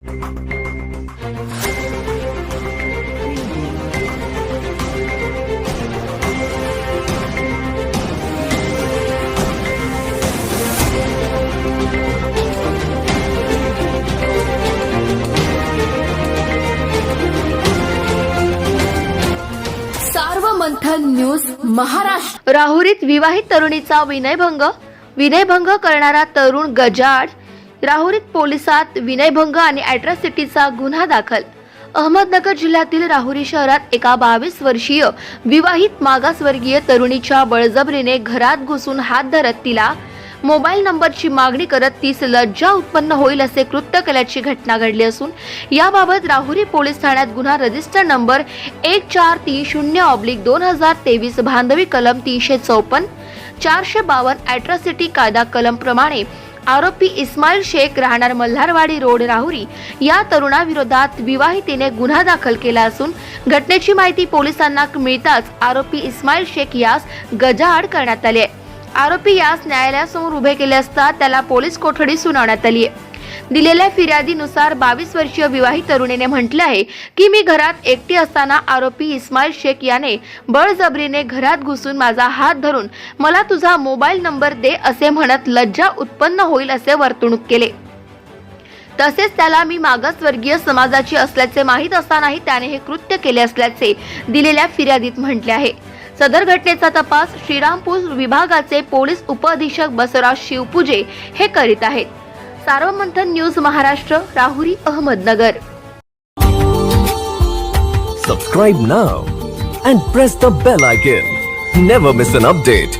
Sarvamanthan news Maharashtra. राहुरीत विवाहित तरुणीचा विनयभंग करणारा तरुण गजाआड। राहुरीत पोलिसात विनयभंग आणि अॅट्रॉसिटीचा गुन्हा दाखल। अहमदनगर जिल्ह्यातील राहुरी शहरात एका 22 वर्षीय विवाहित मागासवर्गीय तरुणीच्या बळजबरीने घरात घुसून हात धरत तिला मोबाईल नंबरची मागणी करत तीस लज्जा उत्पन्न होईल असे कृत्य केल्याची घटना घडली असून याबाबत राहुरी पोलीस ठाण्यात गुन्हा रजिस्टर नंबर 1430/2023 भांडवी कलम 354 452 अॅट्रॉसिटी कायदा कलम प्रमाणे आरोपी इस्माईल शेख राहणार मल्हारवाडी रोड राहुरी या तरुणाविरोधात विवाहितेने गुन्हा दाखल केला असून घटनेची माहिती पोलिसांना मिळताच आरोपी इस्माईल शेख यास गजाआड करण्यात आले। आरोपी यास न्यायालयासमोर उभे केले असता त्याला पोलीस कोठडी सुनावण्यात आली आहे। दिलेल्या फिर्यादीनुसार 22 वर्षीय विवाहित तरुणीने म्हटले आहे की मी घरात एकटी असताना आरोपी इस्माईल शेख याने बळजबरीने घरात घुसून माझा हात धरून मला तुझा मोबाईल नंबर दे असे म्हणत लज्जा उत्पन्न होईल असे वर्तणूक केले। तसेच त्याला मी मागासवर्गीय समाजाची असल्याचे माहीत असतानाही त्याने हे कृत्य केले असल्याचे दिलेल्या फिर्यादीत म्हटले आहे। सदर घटनेचा तपास श्रीरामपूर विभागाचे पोलीस उपअधीक्षक बसवराज शिवपूजे हे करीत आहेत। Sarvamanthan news Maharashtra, Rahuri, Ahmednagar. Subscribe now and press the bell icon. Never miss an update.